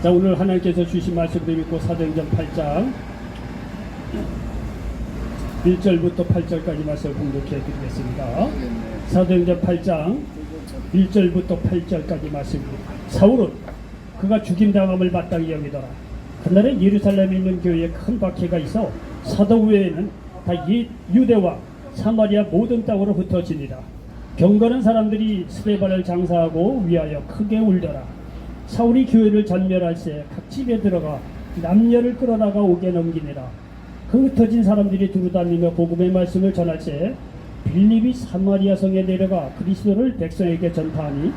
자, 오늘 하나님께서 주신 말씀을 믿고 사도행전 8장 1절부터 8절까지 말씀을 공독해 드리겠습니다. 사도행전 8장 1절부터 8절까지 말씀입니다. 사울은 그가 죽임당함을 마땅히 여기더라. 그날에 예루살렘에 있는 교회에 큰 박해가 있어 사도 외에는 다 유대와 사마리아 모든 땅으로 흩어지니라. 경건한 사람들이 스데반을 장사하고 위하여 크게 울더라. 사울이 교회를 전멸할새 각 집에 들어가 남녀를 끌어나가 옥에 넘기니라. 그 흩어진 사람들이 두루다니며 복음의 말씀을 전할새 빌립이 사마리아 성에 내려가 그리스도를 백성에게 전파하니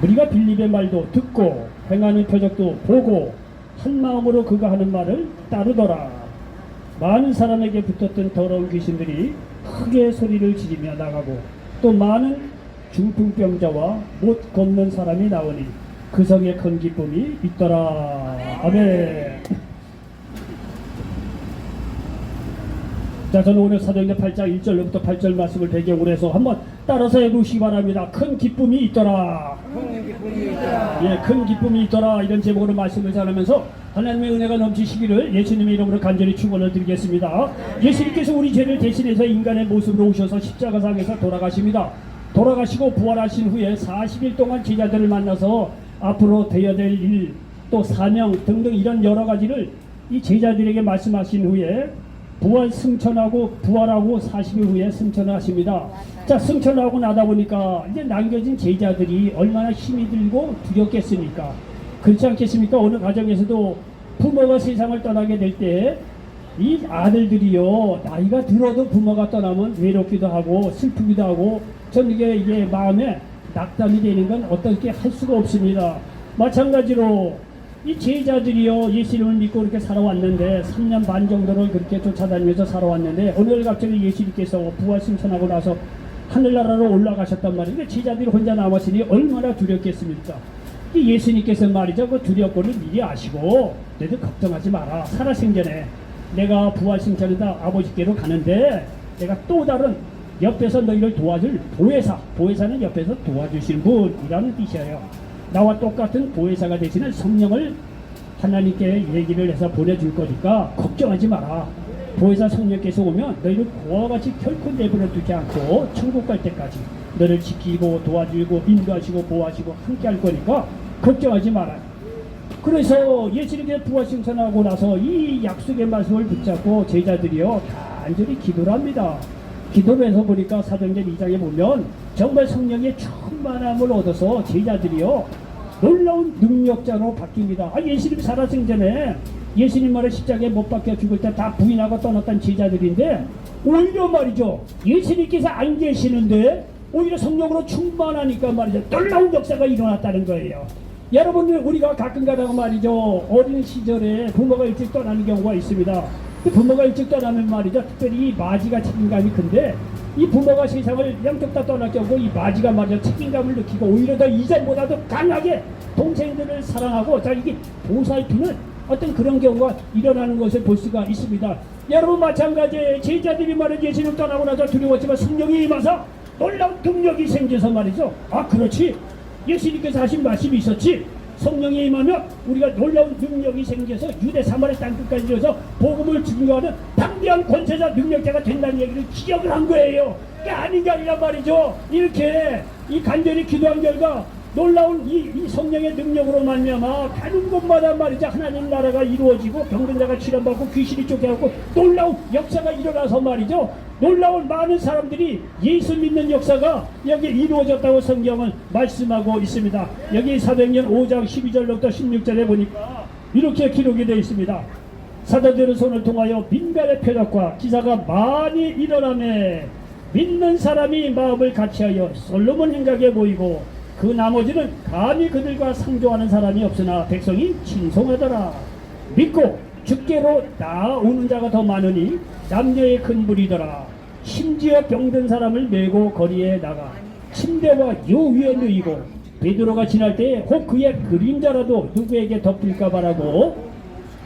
우리가 빌립의 말도 듣고 행하는 표적도 보고 한 마음으로 그가 하는 말을 따르더라. 많은 사람에게 붙었던 더러운 귀신들이 크게 소리를 지르며 나가고 또 많은 중풍병자와 못 걷는 사람이 나오니 그 성에 큰 기쁨이 있더라. 아멘. 자, 저는 오늘 사도행전 8장 1절부터 8절 말씀을 배경으로 해서 한번 따라서 해보시기 바랍니다. 큰 기쁨이 있더라. 예, 큰 기쁨이 있더라. 이런 제목으로 말씀을 전하면서 하나님의 은혜가 넘치시기를 예수님의 이름으로 간절히 축원을 드리겠습니다. 예수님께서 우리 죄를 대신해서 인간의 모습으로 오셔서 십자가상에서 돌아가십니다. 돌아가시고 부활하신 후에 40일 동안 제자들을 만나서 앞으로 되어야 될 일, 또 사명 등등 이런 여러 가지를 이 제자들에게 말씀하신 후에 부활 승천하고 부활하고 40일 후에 승천을 하십니다. 자, 승천하고 나다 보니까 이제 남겨진 제자들이 얼마나 힘이 들고 두렵겠습니까? 그렇지 않겠습니까? 어느 가정에서도 부모가 세상을 떠나게 될 때 이 아들들이요, 나이가 들어도 부모가 떠나면 외롭기도 하고 슬프기도 하고 전 이게 마음에 낙담이 되는 건 어떻게 할 수가 없습니다. 마찬가지로 이 제자들이요, 예수님을 믿고 그렇게 살아왔는데 3년 반 정도를 그렇게 쫓아다니면서 살아왔는데 오늘 갑자기 예수님께서 부활 승천하고 나서 하늘나라로 올라가셨단 말이에요. 제자들이 혼자 남았으니 얼마나 두렵겠습니까? 이 예수님께서 말이죠, 그 두렵고는 미리 아시고 너희들 걱정하지 마라. 살아생전에 내가 부활 승천이다 아버지께로 가는데 내가 또 다른 옆에서 너희를 도와줄 보혜사는 옆에서 도와주시는 분이라는 뜻이에요. 나와 똑같은 보혜사가 되시는 성령을 하나님께 얘기를 해서 보내줄 거니까 걱정하지 마라. 보혜사 성령께서 오면 너희를 고와 같이 결코 내버려 두지 않고 천국 갈 때까지 너를 지키고 도와주고 인도하시고 보호하시고 함께 할 거니까 걱정하지 마라. 그래서 예수님께 부활 승천하고 나서 이 약속의 말씀을 붙잡고 제자들이요 간절히 기도를 합니다. 기도를 해서 보니까 사도행전 2장에 보면 정말 성령의 충만함을 얻어서 제자들이요 놀라운 능력자로 바뀝니다. 예수님 살아생전에 예수님 말에 십자가에 못 박혀 죽을 때 다 부인하고 떠났던 제자들인데 오히려 말이죠, 예수님께서 안 계시는데 오히려 성령으로 충만하니까 말이죠, 놀라운 역사가 일어났다는 거예요. 여러분, 우리가 가끔가다가 말이죠, 어린 시절에 부모가 일찍 떠나는 경우가 있습니다. 부모가 일찍 떠나면 말이죠, 특별히 이 마지가 책임감이 큰데 이 부모가 세상을 양쪽 다 떠날 경우 이 마지가 말이죠, 책임감을 느끼고 오히려 더 이전보다도 강하게 동생들을 사랑하고, 자, 이게 보살피는 어떤 그런 경우가 일어나는 것을 볼 수가 있습니다. 여러분, 마찬가지에 제자들이 말이죠, 예수님 떠나고 나서 두려웠지만 성령이 임하서 놀라운 능력이 생겨서 말이죠, 그렇지, 예수님께서 하신 말씀이 있었지, 성령이 임하면 우리가 놀라운 능력이 생겨서 유대 사마리아 땅끝까지 이어서 복음을 증거하는 당대한 권세자 능력자가 된다는 얘기를 기억을 한 거예요. 그게 아닌 게 아니란 말이죠. 이렇게 이 간절히 기도한 결과 놀라운 이 성령의 능력으로 말미암아 가는 곳마다 말이죠, 하나님 나라가 이루어지고 병든자가 치료받고 귀신이 쫓겨가고 놀라운 역사가 일어나서 말이죠, 놀라운 많은 사람들이 예수 믿는 역사가 여기 이루어졌다고 성경은 말씀하고 있습니다. 여기 사도행전 5장 12절부터 16절에 보니까 이렇게 기록이 되어 있습니다. 사도들의 손을 통하여 민간의 표적과 기사가 많이 일어나매 믿는 사람이 마음을 같이하여 솔로몬 행각에 모이고 그 나머지는 감히 그들과 상종하는 사람이 없으나 백성이 칭송하더라. 믿고 주께로 나오는 자가 더 많으니 남녀의 큰 무리더라. 심지어 병든 사람을 메고 거리에 나가 침대와 요 위에 누이고 베드로가 지날 때에 혹 그의 그림자라도 누구에게 덮일까 바라고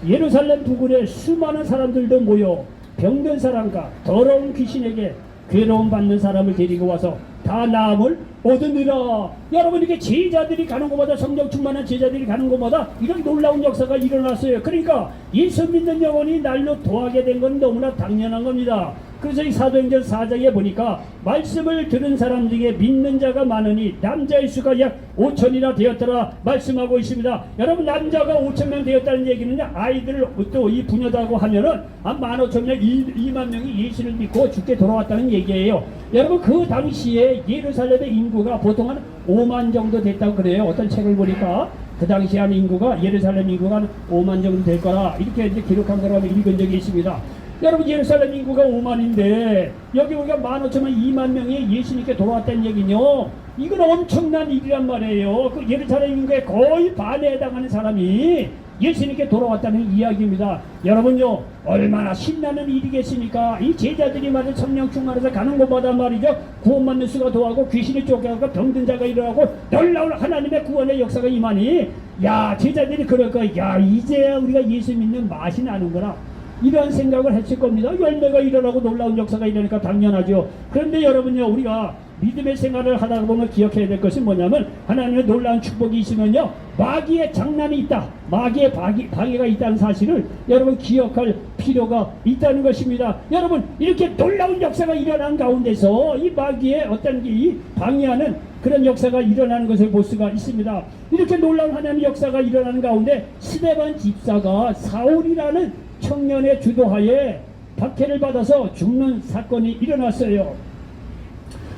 예루살렘 부근에 수많은 사람들도 모여 병든 사람과 더러운 귀신에게 괴로움 받는 사람을 데리고 와서 다 나음을 얻으니라. 여러분, 이렇게 제자들이 가는 곳마다, 성령 충만한 제자들이 가는 곳마다 이런 놀라운 역사가 일어났어요. 그러니까 예수 믿는 영혼이 날로 더하게 된 건 너무나 당연한 겁니다. 그래서 이 사도행전 4장에 보니까 말씀을 들은 사람 중에 믿는 자가 많으니 남자의 수가 약 5천이나 되었더라 말씀하고 있습니다. 여러분, 남자가 5천명 되었다는 얘기는 아이들을 또 이 부녀다고 하면은 한 15,000명, 2만 명이 예수를 믿고 죽게 돌아왔다는 얘기예요. 여러분, 그 당시에 예루살렘의 인구가 보통 한 5만 정도 됐다고 그래요. 어떤 책을 보니까 그 당시 한 인구가, 예루살렘 인구가 한 5만 정도 될 거라 이렇게 이제 기록한 거라고 읽은 적이 있습니다. 여러분, 예루살렘 인구가 5만인데 여기 우리가 15,000명, 2만 명이 예수님께 돌아왔다는 얘기는요, 이건 엄청난 일이란 말이에요. 그 예루살렘 인구의 거의 반에 해당하는 사람이 예수님께 돌아왔다는 이야기입니다. 여러분요, 얼마나 신나는 일이겠습니까? 이 제자들이 말이죠, 성령 충만해서 가는 곳마다 말이죠, 구원받는 수가 더하고 귀신이 쫓겨가고 병든 자가 일어나고 놀라운 하나님의 구원의 역사가 임하니, 야, 제자들이 그럴 거야. 야, 이제야 우리가 예수 믿는 맛이 나는구나, 이런 생각을 했을 겁니다. 열매가 일어나고 놀라운 역사가 일어나니까 당연하죠. 그런데 여러분요, 우리가 믿음의 생활을 하다 보면 기억해야 될 것이 뭐냐면, 하나님의 놀라운 축복이 있으면요, 마귀의 장난이 있다, 마귀의 방해가 있다는 사실을 여러분 기억할 필요가 있다는 것입니다. 여러분, 이렇게 놀라운 역사가 일어난 가운데서 이 마귀의 어떤 이 방해하는 그런 역사가 일어나는 것을 볼 수가 있습니다. 이렇게 놀라운 하나님의 역사가 일어나는 가운데 스데반 집사가 사울이라는 청년의 주도하에 박해를 받아서 죽는 사건이 일어났어요.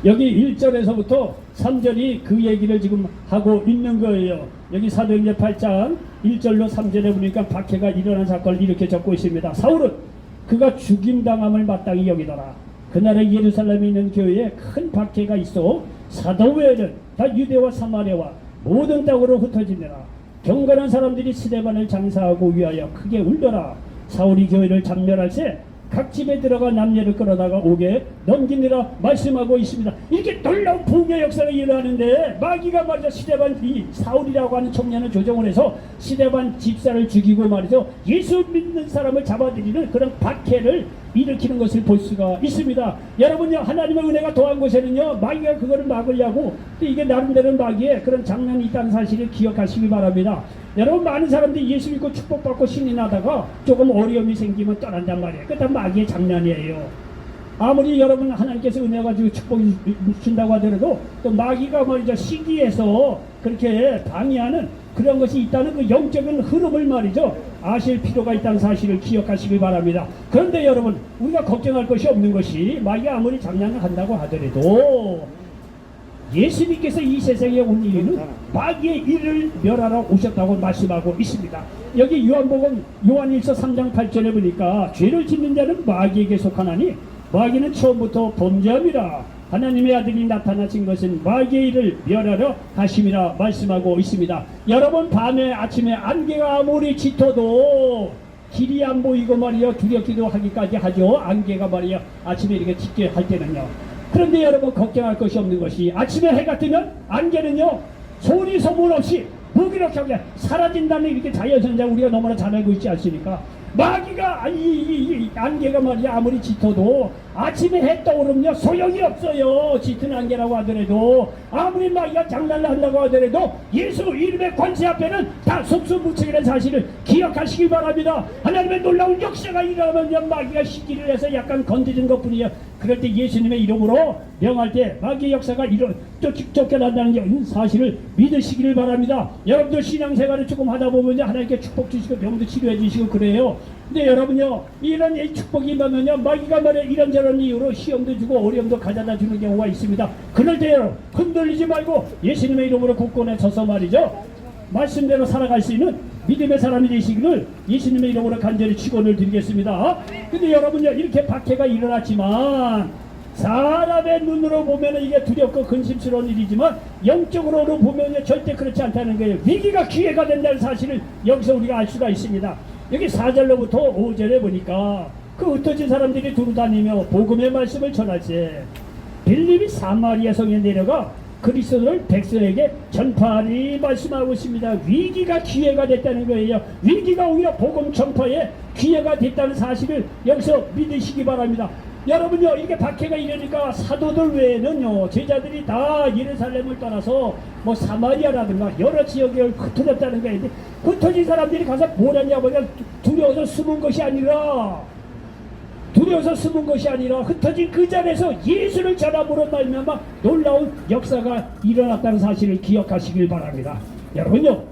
여기 1절에서부터 3절이 그 얘기를 지금 하고 있는 거예요. 여기 사도행전 8장 1절로 3절에 보니까 박해가 일어난 사건을 이렇게 적고 있습니다. 사울은 그가 죽임당함을 마땅히 여기더라. 그날에 예루살렘에 있는 교회에 큰 박해가 있어 사도 외에는 다 유대와 사마리아와 모든 땅으로 흩어지느라 경건한 사람들이 스데반을 장사하고 위하여 크게 울더라. 사울이 교회를 잠멸할 때 각 집에 들어가 남녀를 끌어다가 옥에 넘기느라 말씀하고 있습니다. 이렇게 놀라운 부흥의 역사가 일어나는데 마귀가 말이죠, 스데반, 이 사울이라고 하는 청년을 조정을 해서 스데반 집사를 죽이고 말이죠, 예수 믿는 사람을 잡아들이는 그런 박해를 일으키는 것을 볼 수가 있습니다. 여러분요, 하나님의 은혜가 더한 곳에는요, 마귀가 그거를 막으려고 또 이게 나름대로 마귀의 그런 장난이 있다는 사실을 기억하시기 바랍니다. 여러분, 많은 사람들이 예수 믿고 축복받고 신이 나다가 조금 어려움이 생기면 떠난단 말이에요. 그게 다 마귀의 장난이에요. 아무리 여러분 하나님께서 은혜 가지고 축복이 주신다고 하더라도 또 마귀가 말이죠, 시기에서 그렇게 방해하는 그런 것이 있다는 그 영적인 흐름을 말이죠, 아실 필요가 있다는 사실을 기억하시기 바랍니다. 그런데 여러분, 우리가 걱정할 것이 없는 것이, 마귀가 아무리 장난을 한다고 하더라도 예수님께서 이 세상에 온 이유는 마귀의 일을 멸하러 오셨다고 말씀하고 있습니다. 여기 요한복음 요한일서 3장 8절에 보니까 죄를 짓는 자는 마귀에게 속하나니 마귀는 처음부터 범죄함이라. 하나님의 아들이 나타나신 것은 마귀의 일을 멸하러 하심이라 말씀하고 있습니다. 여러분, 밤에 아침에 안개가 아무리 짙어도 길이 안 보이고 말이요, 두렵기도 하기까지 하죠. 안개가 말이요, 아침에 이렇게 짙게 할 때는요. 그런데 여러분, 걱정할 것이 없는 것이, 아침에 해가 뜨면 안개는요, 소리 소문 없이 무기력하게 사라진다는 이렇게 자연현상 우리가 너무나 잘 알고 있지 않습니까? 마귀가 이 안개가 말이야 아무리 짙어도 아침에 해 떠오르면 소용이 없어요. 짙은 안개라고 하더라도, 아무리 마귀가 장난을 한다고 하더라도 예수 이름의 권세 앞에는 다 속수무책이라는 사실을 기억하시기 바랍니다. 하나님의 놀라운 역사가 일어나면 마귀가 시기를 해서 약간 건드린 것뿐이에요. 그럴 때 예수님의 이름으로 명할 때 마귀의 역사가 쫓겨난다는 사실을 믿으시기를 바랍니다. 여러분들 신앙생활을 조금 하다 보면 하나님께 축복 주시고 병도 치료해 주시고 그래요. 근데 여러분요, 이런 축복이 임하면요, 마귀가 말해 이런저런 이유로 시험도 주고 어려움도 가져다 주는 경우가 있습니다. 그럴 때 여러분, 흔들리지 말고 예수님의 이름으로 굳건해 서서 말이죠, 말씀대로 살아갈 수 있는 믿음의 사람이 되시기를 예수님의 이름으로 간절히 축원을 드리겠습니다. 근데 여러분요, 이렇게 박해가 일어났지만 사람의 눈으로 보면 이게 두렵고 근심스러운 일이지만 영적으로 보면 절대 그렇지 않다는 거예요. 위기가 기회가 된다는 사실을 여기서 우리가 알 수가 있습니다. 여기 4절로부터 5절에 보니까 그 흩어진 사람들이 두루다니며 복음의 말씀을 전할 때 빌립이 사마리아 성에 내려가 그리스도를 백성에게 전파하니 말씀하고 있습니다. 위기가 기회가 됐다는 거예요. 위기가 오히려 복음 전파에 기회가 됐다는 사실을 여기서 믿으시기 바랍니다. 여러분요, 이게 박해가 이러니까 사도들 외에는요, 제자들이 다 예루살렘을 떠나서 뭐 사마리아라든가 여러 지역에 흩어졌다는 거예요. 흩어진 사람들이 가서 뭘 하냐 보냐, 두려워서 숨은 것이 아니라 흩어진 그 자리에서 예수를 전함으로 말미암아 놀라운 역사가 일어났다는 사실을 기억하시길 바랍니다. 여러분요,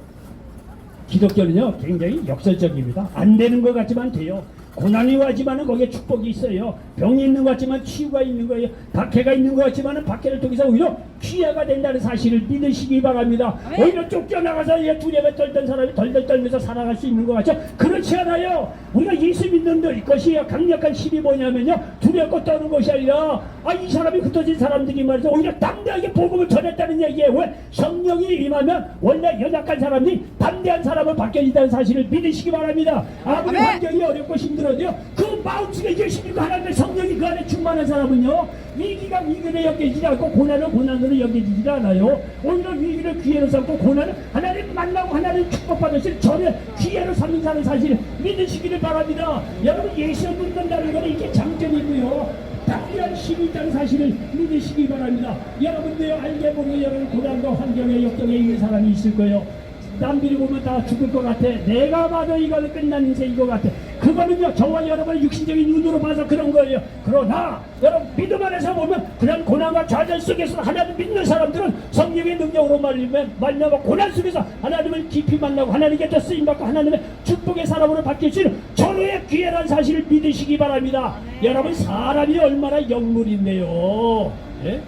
기독교는요 굉장히 역설적입니다. 안 되는 것 같지만 돼요. 고난이 와지만은 거기에 축복이 있어요. 병이 있는 것 같지만 치유가 있는 거예요. 박해가 있는 것 같지만은 박해를 통해서 오히려 귀하가 된다는 사실을 믿으시기 바랍니다. 오히려 쫓겨나가서 두려움에 떨던 사람이 덜덜 떨면서 살아갈 수 있는 것 같죠? 그렇지 않아요. 우리가 예수 믿는 것이 강력한 힘이 뭐냐면요, 두렵고 떠는 것이 아니라 이 사람이 흩어진 사람들이 말이죠, 오히려 담대하게 복음을 전했다는 얘기예요. 왜? 성령이 임하면 원래 연약한 사람이 담대한 사람을 바뀌어진다는 사실을 믿으시기 바랍니다. 아무리 환경이 어렵고 힘들어도요, 그 마음속에 예수님과 하나님의 성령이 그 안에 충만한 사람은요, 위기가 위기로 여겨지지 않고 고난은 고난으로 여겨지지 않아요. 오히려 위기를 기회로 삼고 고난은 하나님 만나고 하나님 축복받으실 전에 기회로 삼는다는 사실을 믿으시기를 바랍니다. 여러분, 예수 믿는다는 것은 이게 장점이고요, 당연한 힘이 있다는 사실을 믿으시기 바랍니다. 여러분들 알게 모르게 여러분 고난과 환경에 역경에 있는 사람이 있을 거예요. 남들이 보면 다 죽을 것 같아. 내가 봐도 이거는 끝난 인생인 것 같아. 그거는요, 저와 여러분의 육신적인 눈으로 봐서 그런 거예요. 그러나 여러분 믿음 안에서 보면 그런 고난과 좌절 속에서 하나님 믿는 사람들은 성령의 능력으로 말미암아 고난 속에서 하나님을 깊이 만나고 하나님께 더 쓰임받고 하나님의 축복의 사람으로 바뀔 수 있는 전후의 기회라는 사실을 믿으시기 바랍니다. 여러분, 사람이 얼마나 영물인데요, 예?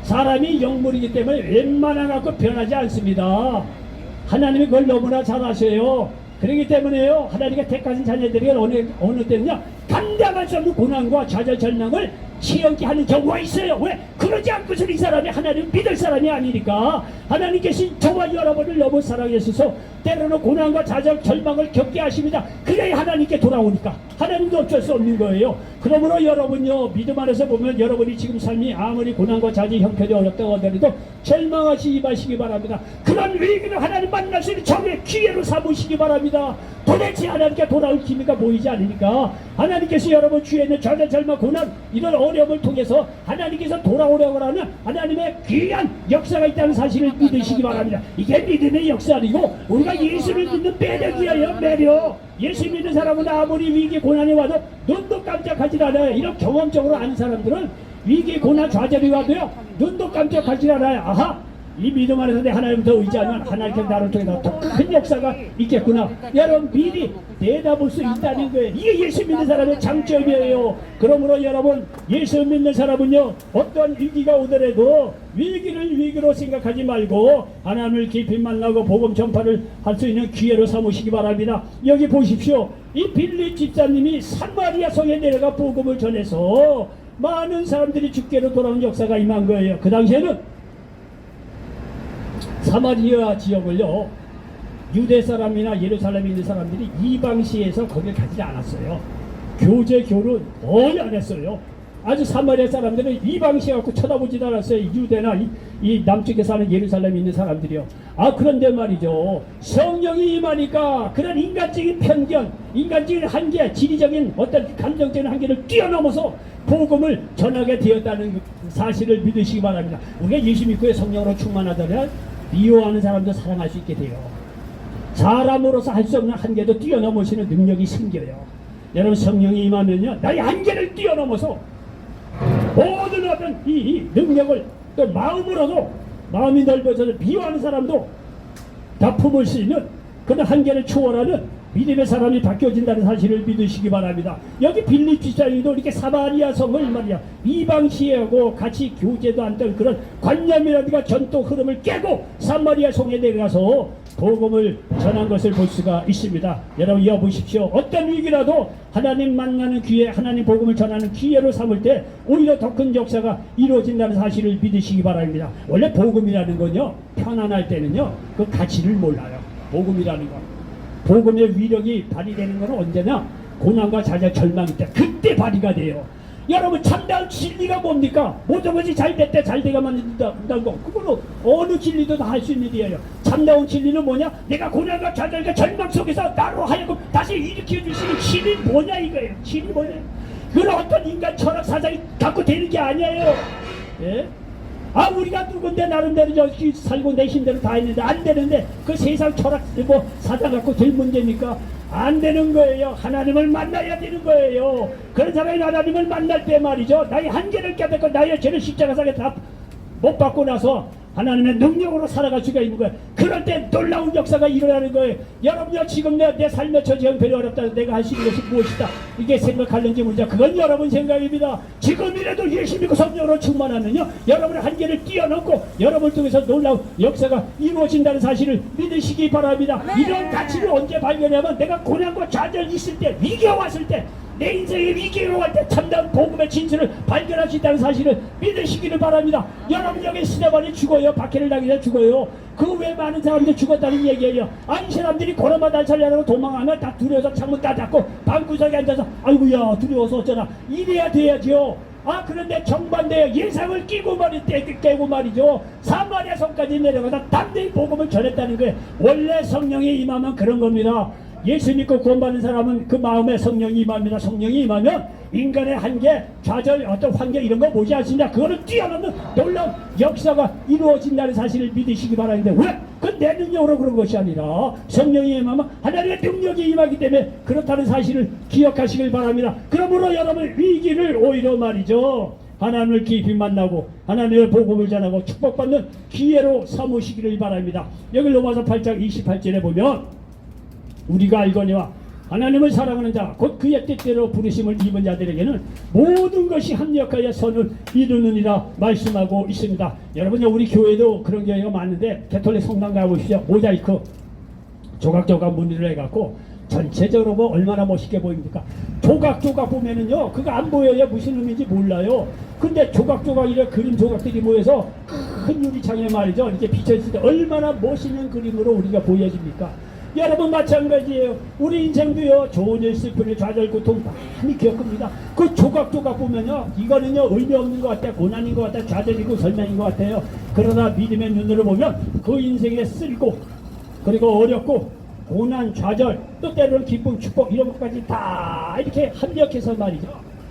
사람이 영물이기 때문에 웬만한 갖고 변하지 않습니다. 하나님이 그걸 너무나 잘 아셔요. 그렇기 때문에요, 하나님께 택하신 자녀들이 어느 때는요, 감당할 수 없는 고난과 좌절 절망을 치연케 하는 경우가 있어요. 왜? 그러지 않고서는 이 사람이 하나님을 믿을 사람이 아니니까. 하나님께서 저와 여러분을 너무 사랑하셔서 때로는 고난과 좌절 절망을 겪게 하십니다. 그래야 하나님께 돌아오니까. 하나님도 어쩔 수 없는 거예요. 그러므로 여러분요, 믿음 안에서 보면 여러분이 지금 삶이 아무리 고난과 좌절 형편이 어렵다고 하더라도 절망하시지 마시기 바랍니다. 그런 위기를 하나님 만날 수 있는 정의 기회로 삼으시기 바랍니다. 도대체 하나님께 돌아올 기미가 보이지 않으니까 하나님께서 여러분 주위에 있는 좌절 절망 고난 이런 어려움을 통해서 하나님께서 돌아오려고 하는 하나님의 귀한 역사가 있다는 사실을 믿으시기 바랍니다. 이게 믿음의 역사 아니고 우리가 예수를 믿는 매력이에요. 매력. 예수 믿는 사람은 아무리 위기 고난이 와도 눈도 깜짝하지 않아요. 이런 경험적으로 아는 사람들은 위기 고난 좌절이 와도요, 눈도 깜짝하지 않아요. 아하, 이 믿음 안에서 내 하나님부터 의지하면 하나님께서 나를 통해서 더 큰 역사가 있겠구나. 여러분 미리 내다볼 수 있다는 거예요. 이게 예수 믿는 사람의 장점이에요. 그러므로 여러분, 예수 믿는 사람은요, 어떤 위기가 오더라도 위기를 위기로 생각하지 말고 하나님을 깊이 만나고 복음 전파를 할 수 있는 기회로 삼으시기 바랍니다. 여기 보십시오. 이 빌립 집사님이 사마리아 성에 내려가 복음을 전해서 많은 사람들이 주께로 돌아온 역사가 임한 거예요. 그 당시에는 사마리아 지역을요, 유대 사람이나 예루살렘에 있는 사람들이 이방시에서 거길 가지 않았어요. 교제 교류는 거의 안 했어요. 아주 사마리아 사람들은 이방시에 갖고 쳐다보지도 않았어요. 유대나 이 남쪽에 사는 예루살렘에 있는 사람들이요. 그런데 말이죠, 성령이 임하니까 그런 인간적인 편견, 인간적인 한계, 지리적인 어떤 감정적인 한계를 뛰어넘어서 복음을 전하게 되었다는 사실을 믿으시기 바랍니다. 우리가 예수 믿고 성령으로 충만하더라 미워하는 사람도 사랑할 수 있게 돼요. 사람으로서 할 수 없는 한계도 뛰어넘으시는 능력이 생겨요. 여러분, 성령이 임하면요, 나의 한계를 뛰어넘어서 모든 어떤 이 능력을 또 마음으로도, 마음이 넓어져서 미워하는 사람도 다 품을 수 있는 그런 한계를 초월하는 믿음의 사람이 바뀌어진다는 사실을 믿으시기 바랍니다. 여기 빌립 집사님도 이렇게 사마리아 성을 말이야, 이방시하고 같이 교제도 않던 그런 관념이라든가 전통 흐름을 깨고 사마리아 성에 내려가서 복음을 전한 것을 볼 수가 있습니다. 여러분, 이어 보십시오. 어떤 위기라도 하나님 만나는 기회, 하나님 복음을 전하는 기회로 삼을 때 오히려 더 큰 역사가 이루어진다는 사실을 믿으시기 바랍니다. 원래 복음이라는 건요, 편안할 때는요, 그 가치를 몰라요. 복음이라는 건. 복음의 위력이 발휘되는 것은 언제나 고난과 좌절 절망일 때, 그때 발휘가 돼요. 여러분, 참다운 진리가 뭡니까? 모든 것이 잘 됐대, 잘 돼가만 된다는 거, 그거는 어느 진리도 다 할 수 있는 일이에요. 참다운 진리는 뭐냐? 내가 고난과 좌절과 절망 속에서 나로 하여금 다시 일으켜 주시는 진리 뭐냐 이거예요. 진리 뭐냐? 그건 어떤 인간 철학 사상이 갖고 되는 게 아니에요. 예? 아, 우리가 누군데 나름대로 여기 살고 내 힘대로 다 했는데 안 되는데 그 세상 철학 뭐 사상 갖고 될 문제입니까? 안 되는 거예요. 하나님을 만나야 되는 거예요. 그런 사람이 하나님을 만날 때 말이죠, 나의 한계를 깨닫고 나의 죄를 십자가상에 다 못 받고 나서 하나님의 능력으로 살아갈 수가 있는 거예요. 그럴 때 놀라운 역사가 일어나는 거예요. 여러분요, 지금 내 삶의 처지가 별로 어렵다, 내가 할 수 있는 것이 무엇이다, 이게 생각하는지 문제, 그건 여러분 생각입니다. 지금이라도 예수 믿고 성령으로 충만하면요, 여러분의 한계를 뛰어넘고 여러분을 통해서 놀라운 역사가 이루어진다는 사실을 믿으시기 바랍니다. 이런 가치를 언제 발견하면 내가 고난과 좌절 있을 때, 위기가 왔을 때, 내 인생의 위기가 올 때 참다운 복음의 진실을 발견할 수 있다는 사실을 믿으시기를 바랍니다. 여러분, 여기 스데반이 죽어요. 박해를 당해서 죽어요. 그 외에 많은 사람들이 죽었다는 얘기예요. 아니, 사람들이 고난만 살려고 도망하면 다 두려워서 창문 다 닫고 방구석에 앉아서 아이고야 두려워서 어쩌나 이래야 돼야죠. 아, 그런데 정반대에 예상을 깨고 말이죠. 사마리아 성까지 내려가서 담대히 복음을 전했다는 거예요. 원래 성령이 임하면 그런 겁니다. 예수 믿고 구원받는 사람은 그 마음에 성령이 임합니다. 성령이 임하면 인간의 한계, 좌절, 어떤 환경 이런 거 보지 않습니다. 그거를 뛰어넘는 놀라운 역사가 이루어진다는 사실을 믿으시기 바라는데, 왜? 그건 내 능력으로 그런 것이 아니라 성령이 임하면 하나님의 능력이 임하기 때문에 그렇다는 사실을 기억하시길 바랍니다. 그러므로 여러분, 위기를 오히려 말이죠, 하나님을 깊이 만나고 하나님의 복음을 전하고 축복받는 기회로 삼으시기를 바랍니다. 여기 로마서 8장 28절에 보면 우리가 알거니와 하나님을 사랑하는 자 곧 그의 뜻대로 부르심을 입은 자들에게는 모든 것이 합력하여 선을 이루느니라 말씀하고 있습니다. 여러분요, 우리 교회도 그런 교회가 많은데 개톨릭 성당 가보십시오. 모자이크 조각조각 무늬를 해갖고 전체적으로 뭐 얼마나 멋있게 보입니까? 조각조각 보면은요, 그거 안 보여요. 무슨 의미인지 몰라요. 근데 조각조각 이래 그림 조각들이 모여서 큰 유리창에 말이죠, 이렇게 비춰질 때 얼마나 멋있는 그림으로 우리가 보여집니까? 여러분, 마찬가지예요. 우리 인생도요, 좋은 일, 슬픈 일, 좌절, 고통 많이 겪습니다. 그 조각조각 보면요, 이거는요 의미 없는 것 같아요. 고난인 것 같아요. 좌절이고 설명인 것 같아요. 그러나 믿음의 눈으로 보면 그 인생에 쓸고, 그리고 어렵고, 고난, 좌절, 또 때로는 기쁨, 축복 이런 것까지 다 이렇게 합력해서 말이죠,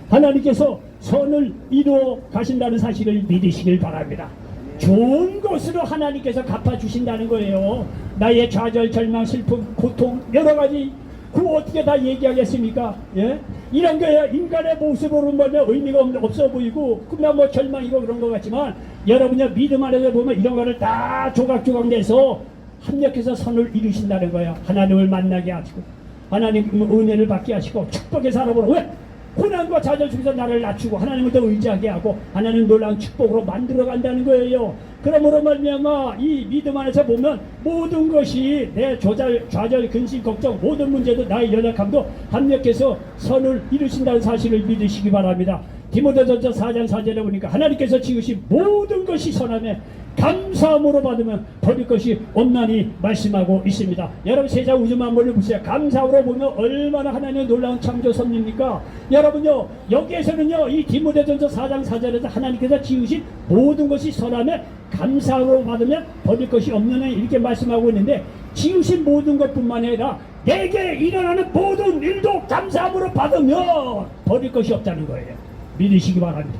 하나님께서 선을 이루어 가신다는 사실을 믿으시길 바랍니다. 좋은 것으로 하나님께서 갚아주신다는 거예요. 나의 좌절, 절망, 슬픔, 고통 여러 가지, 그거 어떻게 다 얘기하겠습니까? 예? 이런 거예요. 인간의 모습으로 보면 의미가 없어 보이고 그냥 뭐 절망이고 그런 것 같지만, 여러분이 믿음 안에서 보면 이런 거를 다 조각조각 내서 합력해서 선을 이루신다는 거예요. 하나님을 만나게 하시고 하나님 은혜를 받게 하시고 축복의 살아보는, 왜? 고난과 좌절 속에서 나를 낮추고 하나님을 더 의지하게 하고 하나님 놀라운 축복으로 만들어 간다는 거예요. 그러므로 말미암아 이 믿음 안에서 보면 모든 것이 내 좌절, 근심, 걱정 모든 문제도 나의 연약함도 합력해서 선을 이루신다는 사실을 믿으시기 바랍니다. 디모데전서 4장 4절에 보니까 하나님께서 지으신 모든 것이 선함에 감사함으로 받으면 버릴 것이 없나니 말씀하고 있습니다. 여러분, 세상 우주 만물을 보세요. 감사함으로 보면 얼마나 하나님의 놀라운 창조 섭리입니까? 여러분요, 여기에서는요, 이 디모데전서 4장 4절에서 하나님께서 지으신 모든 것이 선함에 감사함으로 받으면 버릴 것이 없느니 이렇게 말씀하고 있는데, 지으신 모든 것뿐만 아니라 내게 일어나는 모든 일도 감사함으로 받으면 버릴 것이 없다는 거예요. 믿으시기 바랍니다.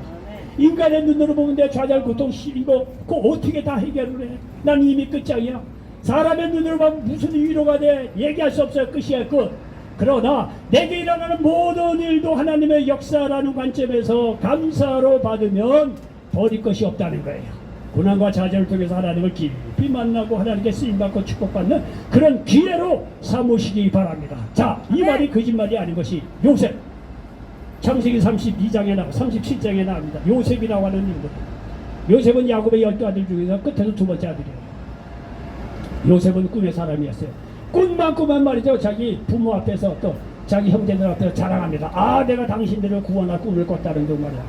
인간의 눈으로 보면 내 좌절, 고통, 이거 그거 어떻게 다 해결을 해? 난 이미 끝장이야. 사람의 눈으로 보면 무슨 위로가 돼? 얘기할 수 없어요. 끝이야, 끝. 그러나 내게 일어나는 모든 일도 하나님의 역사라는 관점에서 감사로 받으면 버릴 것이 없다는 거예요. 고난과 좌절을 통해서 하나님을 깊이 만나고 하나님께 쓰임받고 축복받는 그런 기회로 삼으시기 바랍니다. 자, 이 말이 거짓말이 아닌 것이 요셉 창세기 32장에 나와 37장에 나옵니다. 요셉이라고 하는 인물. 요셉은 야곱의 12아들 중에서 끝에서 두 번째 아들이에요. 요셉은 꿈의 사람이었어요. 꿈만 말이죠. 자기 부모 앞에서 또 자기 형제들 앞에서 자랑합니다. 아, 내가 당신들을 구원할 꿈을 꿨다는 등 말이야.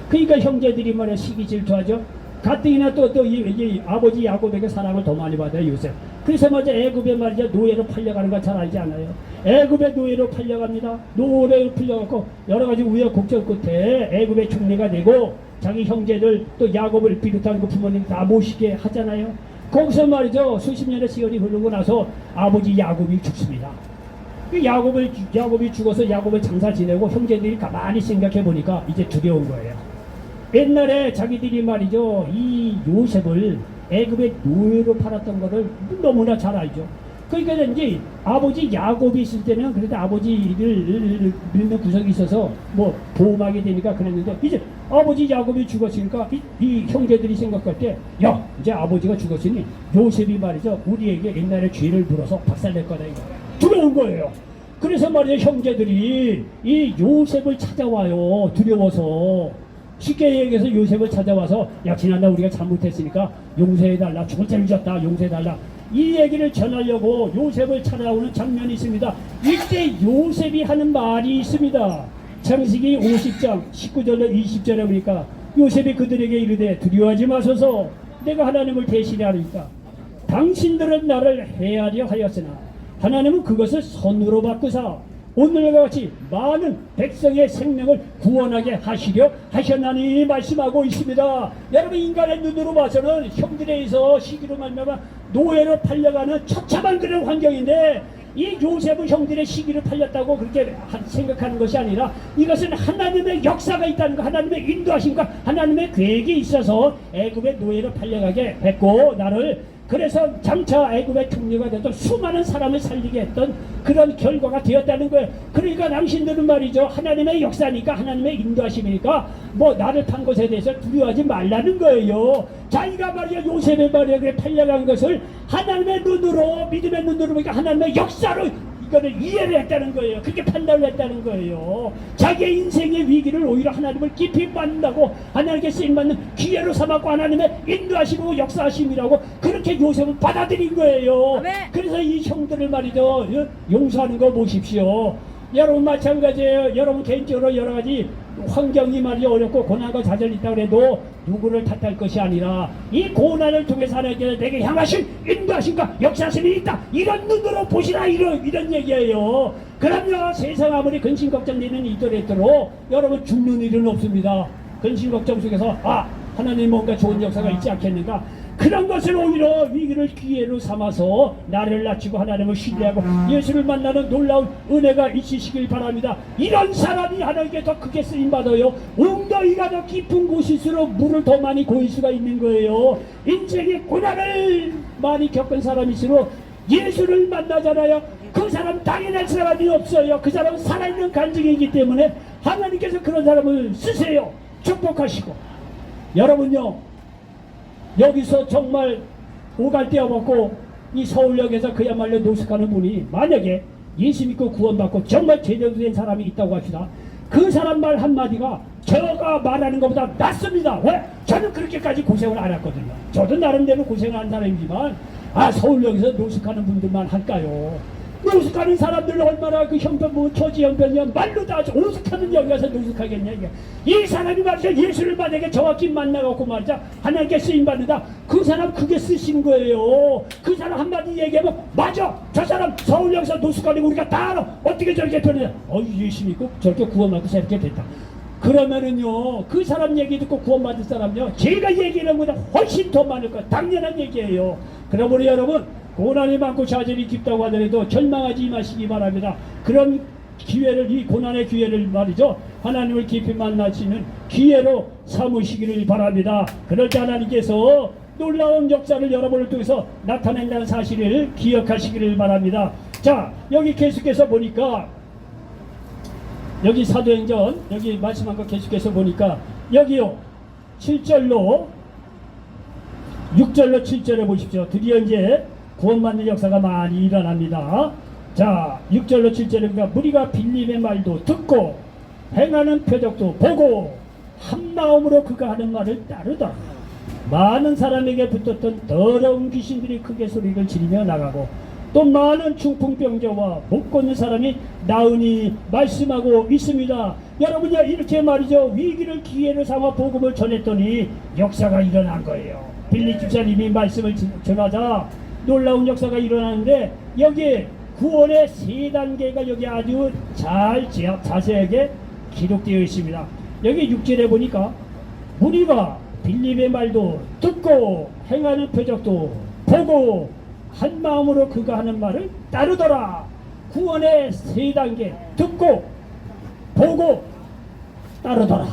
그러니까 형제들이 말이야 시기 질투하죠. 가뜩이나 또 이 아버지 야곱에게 사랑을 더 많이 받아요, 요셉. 그래서 먼저 애굽에 말이죠, 노예로 팔려가는 거 잘 알지 않아요? 애굽의 노예로 팔려갑니다. 노예로 풀려갖고 여러 가지 우여곡절 끝에 애굽의 총리가 되고 자기 형제들 또 야곱을 비롯한 그 부모님 다 모시게 하잖아요. 거기서 말이죠, 수십 년의 시간이 흐르고 나서 아버지 야곱이 죽습니다. 그 야곱이 죽어서 야곱을 장사 지내고 형제들이 가만히 생각해 보니까 이제 두려운 거예요. 옛날에 자기들이 말이죠, 이 요셉을 애굽의 노예로 팔았던 거를 너무나 잘 알죠. 그러니까 이제 아버지 야곱이 있을 때는 그래도 아버지를 믿는 구석이 있어서 뭐 보호하게 되니까 그랬는데, 이제 아버지 야곱이 죽었으니까 이 형제들이 생각할 때, 야, 이제 아버지가 죽었으니 요셉이 말이죠, 우리에게 옛날에 죄를 물어서 박살낼 거다, 이거 두려운 거예요. 그래서 말이죠, 형제들이 이 요셉을 찾아와요. 두려워서. 쉽게 얘기해서 요셉을 찾아와서, 야, 지난날 우리가 잘못했으니까 용서해달라, 죽을 죄를 졌다, 용서해달라, 이 얘기를 전하려고 요셉을 찾아오는 장면이 있습니다. 이때 요셉이 하는 말이 있습니다. 창세기 50장 19절로 20절에 보니까 요셉이 그들에게 이르되 두려워하지 마소서, 내가 하나님을 대신하리까. 당신들은 나를 해하려 하였으나 하나님은 그것을 선으로 바꾸사 오늘과 같이 많은 백성의 생명을 구원하게 하시려 하셨나니 말씀하고 있습니다. 여러분, 인간의 눈으로 봐서는 형들에 의해서 시기로 만나면 노예로 팔려가는 처참한 그런 환경인데, 이 요셉은 형들의 시기를 팔렸다고 그렇게 생각하는 것이 아니라 이것은 하나님의 역사가 있다는 거, 하나님의 인도하심과 하나님의 계획이 있어서 애굽의 노예로 팔려가게 했고, 나를 그래서 장차 애굽의 총리가 됐던 수많은 사람을 살리게 했던 그런 결과가 되었다는 거예요. 그러니까 당신들은 말이죠, 하나님의 역사니까, 하나님의 인도하심이니까 뭐 나를 판 것에 대해서 두려워하지 말라는 거예요. 자기가 말이야 요셉의 말에 팔려간 것을 하나님의 눈으로, 믿음의 눈으로 보니까 하나님의 역사로 이거를 이해를 했다는 거예요. 그렇게 판단을 했다는 거예요. 자기의 인생의 위기를 오히려 하나님을 깊이 만나고 하나님께 쓰임받는 기회로 삼았고 하나님의 인도하시고 역사하심이라고 그렇게 요셉은 받아들인 거예요. 아멘. 그래서 이 형들을 말이죠, 용서하는 거 보십시오. 여러분 마찬가지예요. 여러분 개인적으로 여러 가지 환경이 말이 어렵고 고난과 좌절이 있다고 해도 누구를 탓할 것이 아니라 이 고난을 통해서 하나님께서 내게 향하신 인도하심과 역사심이 있다, 이런 눈으로 보시라, 이런 얘기예요. 그럼요, 세상 아무리 근심 걱정되는 이더라도 여러분 죽는 일은 없습니다. 근심 걱정 속에서 하나님 뭔가 좋은 역사가 있지 않겠는가, 그런 것을 오히려 위기를 기회로 삼아서 나를 낮추고 하나님을 신뢰하고 예수를 만나는 놀라운 은혜가 있으시길 바랍니다. 이런 사람이 하나님께 더 크게 쓰임받아요. 웅덩이가 더 깊은 곳일수록 물을 더 많이 고일 수가 있는 거예요. 인생의 고난을 많이 겪은 사람일수록 예수를 만나잖아요. 그 사람 당연할 사람이 없어요. 그 사람은 살아있는 간증이기 때문에 하나님께서 그런 사람을 쓰세요. 축복하시고. 여러분요, 여기서 정말 오갈 데 없고 이 서울역에서 그야말로 노숙하는 분이 만약에 예수 믿고 구원받고 정말 제대로 된 사람이 있다고 합시다. 그 사람 말 한마디가 제가 말하는 것보다 낫습니다. 왜? 저는 그렇게까지 고생을 안 했거든요. 저도 나름대로 고생을 한 사람이지만 서울역에서 노숙하는 분들만 할까요? 노숙하는 사람들 얼마나 그 형편 보면 처지 형편이야, 말로 다 오숙하는 여기 가서 노숙하겠냐. 이게 이 사람이 말이죠, 예수를 만약에 정확히 만나갖고 말이죠 하나님께 쓰임받는다, 그 사람 그게 쓰신 거예요. 그 사람 한마디 얘기하면 맞아, 저 사람 서울역에서 노숙하는 거 우리가 다 알아, 어떻게 저렇게 되느냐, 예수 믿고 저렇게 구원받고 저렇게 됐다. 그러면은요, 그 사람 얘기 듣고 구원받을 사람요, 제가 얘기하는 것보다 훨씬 더 많을 거예요. 당연한 얘기예요. 그러므로 여러분, 고난이 많고 좌절이 깊다고 하더라도 절망하지 마시기 바랍니다. 그런 기회를, 이 고난의 기회를 말이죠, 하나님을 깊이 만나시는 기회로 삼으시기를 바랍니다. 그럴 때 하나님께서 놀라운 역사를 여러분을 통해서 나타낸다는 사실을 기억하시기를 바랍니다. 자, 여기 계속해서 보니까, 여기 사도행전 여기 말씀한 거 계속해서 보니까 여기요 7절로 6절로 7절에 보십시오. 드디어 이제 구원받는 역사가 많이 일어납니다. 자, 6절로 7절에 보니까 무리가 빌립의 말도 듣고 행하는 표적도 보고 한 마음으로 그가 하는 말을 따르더라. 많은 사람에게 붙었던 더러운 귀신들이 크게 소리를 지르며 나가고 또 많은 중풍병자와 못 걷는 사람이 나으니 말씀하고 있습니다. 여러분요, 이렇게 말이죠, 위기를 기회로 삼아 복음을 전했더니 역사가 일어난 거예요. 빌립 집사님이 말씀을 전하자 놀라운 역사가 일어나는데, 여기 구원의 세 단계가 여기 아주 잘 자세하게 기록되어 있습니다. 여기 6절에 보니까 무리가 빌립의 말도 듣고 행하는 표적도 보고 한 마음으로 그가 하는 말을 따르더라. 구원의 세 단계 듣고 보고 따르더라.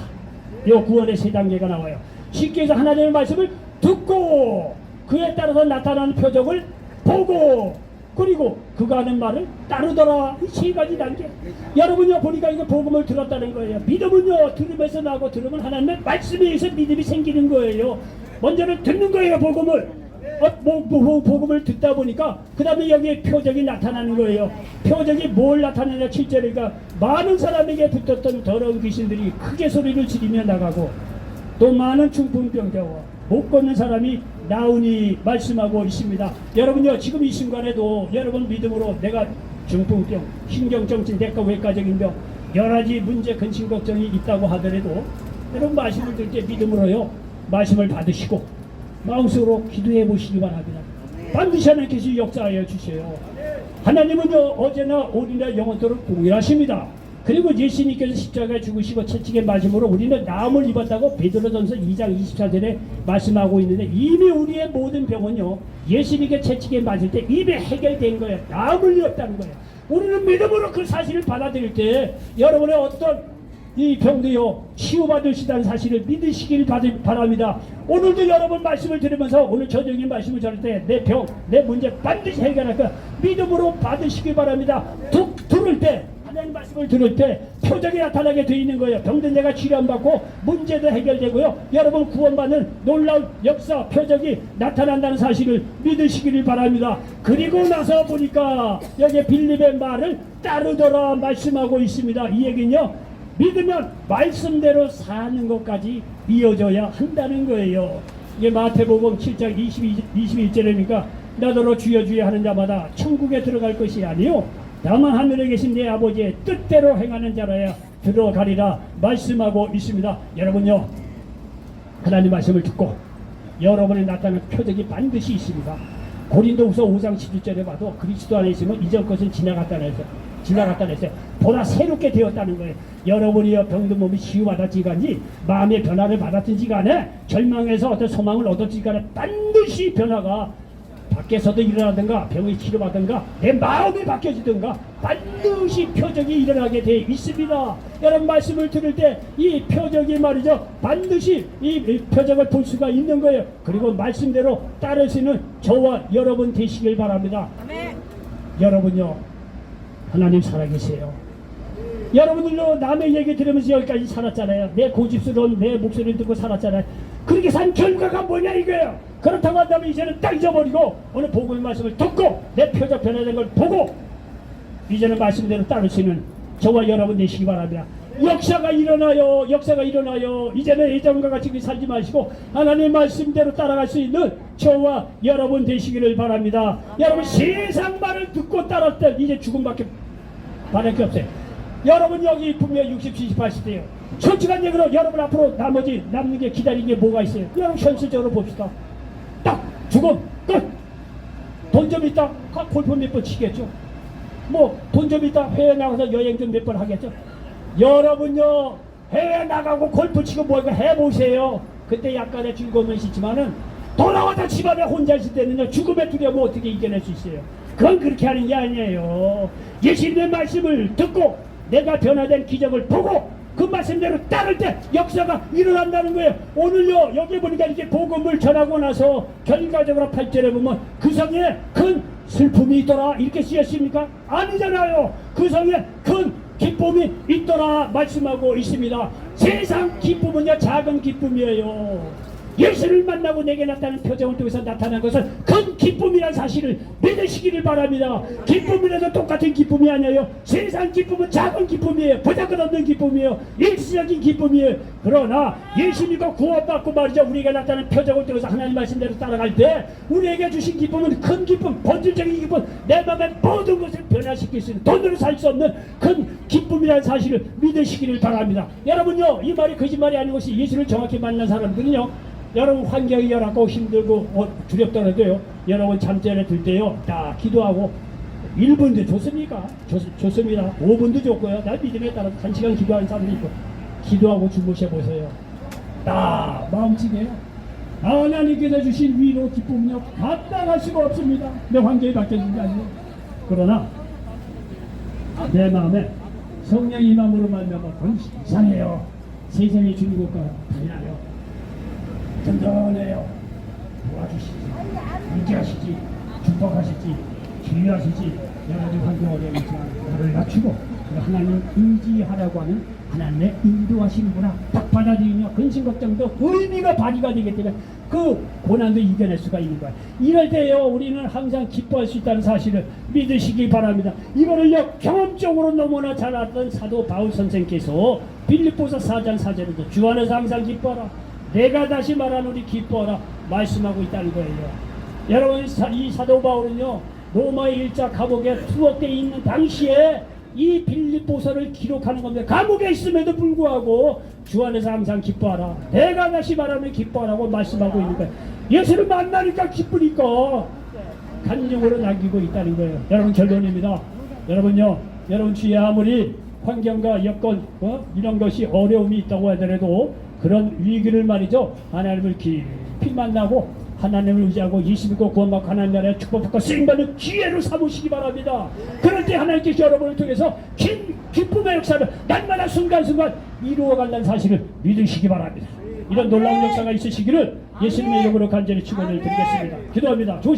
요 구원의 세 단계가 나와요. 쉽게 해서 하나님의 말씀을 듣고 그에 따라서 나타나는 표적을 보고 그리고 그가 하는 말을 따르더라. 이 세 가지 단계. 여러분요 보니까 이거 복음을 들었다는 거예요. 믿음은요 들으면서 나고 들으면 하나님의 말씀에 의해서 믿음이 생기는 거예요. 먼저는 듣는 거예요 복음을. 복음을 듣다 보니까 그 다음에 여기에 표적이 나타나는 거예요. 표적이 뭘 나타내냐 7절이니까 많은 사람에게 붙었던 더러운 귀신들이 크게 소리를 지르며 나가고 또 많은 중풍병자와 못 걷는 사람이 나오니 말씀하고 있습니다. 여러분요 지금 이 순간에도 여러분 믿음으로 내가 중풍병, 신경정신, 내과 외과적인 병 여러 가지 문제 근심 걱정이 있다고 하더라도 여러분 말씀을 들 때 믿음으로요 말씀을 받으시고 마음속으로 기도해 보시기 바랍니다. 반드시 하나님께서 역사하여 주세요. 하나님은요 어제나 오늘이나 영원토록 동일하십니다. 그리고 예수님께서 십자가에 죽으시고 채찍에 맞음으로 우리는 나음을 입었다고 베드로전서 2장 24절에 말씀하고 있는데 이미 우리의 모든 병은요 예수님께 채찍에 맞을 때 이미 해결된 거예요. 나음을 입었다는 거예요. 우리는 믿음으로 그 사실을 받아들일 때 여러분의 어떤 이 병도요 치유받으시다는 사실을 믿으시길 바랍니다. 오늘도 여러분 말씀을 들으면서 오늘 저녁에 말씀을 전할 때 내 병, 내 문제 반드시 해결할 거야. 믿음으로 받으시길 바랍니다. 들을 때 하나님 말씀을 들을 때 표적이 나타나게 되어 있는 거예요. 병든 자가 치료받고 문제도 해결되고요. 여러분 구원받는 놀라운 역사 표적이 나타난다는 사실을 믿으시기를 바랍니다. 그리고 나서 보니까 여기 빌립의 말을 따르더라 말씀하고 있습니다. 이 얘기는요 믿으면 말씀대로 사는 것까지 이어져야 한다는 거예요. 이게 마태복음 7장 21절이니까 나더러 주여 주여 하는 자마다 천국에 들어갈 것이 아니요 다만 하늘에 계신 내 아버지의 뜻대로 행하는 자라야 들어가리라 말씀하고 있습니다. 여러분요 하나님 말씀을 듣고 여러분의 나타나는 표적이 반드시 있습니다. 고린도후서 5장 11절에 봐도 그리스도 안에 있으면 이전 것은 지나갔다는 했어요. 보다 새롭게 되었다는 거예요. 여러분이요 병든 몸이 치유받았지 간지 마음의 변화를 받았든지 간에 절망에서 어떤 소망을 얻었지 간에 반드시 변화가 밖에서도 일어나든가 병이 치료받든가 내 마음이 바뀌어지든가 반드시 표적이 일어나게 되어 있습니다. 여러분 말씀을 들을 때 이 표적이 말이죠 반드시 이 표적을 볼 수가 있는 거예요. 그리고 말씀대로 따를 수 있는 저와 여러분 되시길 바랍니다. 아멘. 여러분요 하나님 살아계세요. 여러분들도 남의 얘기 들으면서 여기까지 살았잖아요. 내 고집스러운 내 목소리를 듣고 살았잖아요. 그렇게 산 결과가 뭐냐 이거예요. 그렇다고 한다면 이제는 딱 잊어버리고 오늘 복음의 말씀을 듣고 내 표적 변화된 걸 보고 이제는 말씀대로 따를 수 있는 저와 여러분 되시기 바랍니다. 역사가 일어나요. 역사가 일어나요. 이제는 예전과 같이 살지 마시고 하나님 말씀대로 따라갈 수 있는 저와 여러분 되시기를 바랍니다. 여러분 세상 말을 듣고 따랐을 때 이제 죽음밖에 바랄 게 없어요. 여러분 여기 분명 60, 70, 80대예요. 솔직한 얘기로 여러분 앞으로 나머지 남는 게 기다리는 게 뭐가 있어요? 여러분 현실적으로 봅시다. 딱 죽음 끝. 돈 좀 있다 골프 몇 번 치겠죠. 뭐 돈 좀 있다 해외 나가서 여행 좀 몇 번 하겠죠. 여러분요 해외 나가고 골프 치고 뭐 이거 해보세요. 그때 약간의 즐거움은 있지만은 돌아와서 집안에 혼자 있을 때는요 죽음의 두려움 어떻게 이겨낼 수 있어요. 그건 그렇게 하는 게 아니에요. 예수님의 말씀을 듣고 내가 변화된 기적을 보고 그 말씀대로 따를 때 역사가 일어난다는 거예요. 오늘요 여기 보니까 이렇게 복음을 전하고 나서 결과적으로 8절에 보면 그 성에 큰 슬픔이 있더라 이렇게 쓰였습니까? 아니잖아요. 그 성에 큰 기쁨이 있더라 말씀하고 있습니다. 세상 기쁨은요 작은 기쁨이에요. 예수를 만나고 내게 나타나는 표정을 통해서 나타난 것은 큰 기쁨이라는 사실을 믿으시기를 바랍니다. 기쁨이라도 똑같은 기쁨이 아니에요. 세상 기쁨은 작은 기쁨이에요. 보잘것없는 기쁨이에요. 일시적인 기쁨이에요. 그러나 예수님과 구원받고 말이죠 우리가 나타나는 표정을 통해서 하나님 말씀대로 따라갈 때 우리에게 주신 기쁨은 큰 기쁨, 본질적인 기쁨, 내 마음의 모든 것을 변화시킬 수 있는 돈으로 살 수 없는 큰 기쁨이라는 사실을 믿으시기를 바랍니다. 여러분요 이 말이 거짓말이 아닌 것이 예수를 정확히 만난 사람들은요 여러분 환경이 열악하고 힘들고 두렵더라도요 여러분 잠자리에 들 때요 딱 기도하고 1분도 좋습니까? 좋습니다. 5분도 좋고요. 나 믿음에 따라 1시간 기도하는 사람도 있고 기도하고 주무셔 보세요. 딱 마음치게요. 하나님께서 주신 위로 기쁨은요 감당할 수가 없습니다. 내 환경이 바뀌어진 게 아니에요. 그러나 내 마음에 성령 임함으로 말미암아 이상해요. 세상의 주님과 달라요. 든든해요. 도와주시지, 인지하시지, 축복하시지, 치유하시지. 여러 가지 환경 어려움이지만 나를 낮추고 하나님 의지하라고 하는 하나님의 인도하시는구나 딱 받아들이며 근심 걱정도 의미가 발휘가 되기 때문에 그 고난도 이겨낼 수가 있는 거야. 이럴 때요 우리는 항상 기뻐할 수 있다는 사실을 믿으시기 바랍니다. 이거를요 경험적으로 너무나 잘 알았던 사도 바울 선생께서 빌립보서 4장 4절에도 주 안에서 항상 기뻐하라, 내가 다시 말하노니 기뻐하라 말씀하고 있다는 거예요. 여러분 이 사도 바울은요 로마의 1차 감옥에 투옥되어 있는 당시에 이 빌립보서를 기록하는 겁니다. 감옥에 있음에도 불구하고 주 안에서 항상 기뻐하라, 내가 다시 말하면 기뻐하라고 말씀하고 있는 거예요. 예수를 만나니까 기쁘니까 간증으로 남기고 있다는 거예요. 여러분 결론입니다. 여러분요, 여러분 주위에 아무리 환경과 여건 이런 것이 어려움이 있다고 하더라도 그런 위기를 말이죠 하나님을 깊이 만나고 하나님을 의지하고 예수 믿고 구원받고 하나님 나라에 축복받고 쓰임받는 기회로 삼으시기 바랍니다. 그럴 때 하나님께서 여러분을 통해서 기쁨의 역사를 날마다 순간순간 이루어간다는 사실을 믿으시기 바랍니다. 이런 놀라운 역사가 있으시기를 예수님의 이름으로 간절히 축원을 드리겠습니다. 기도합니다. 조심.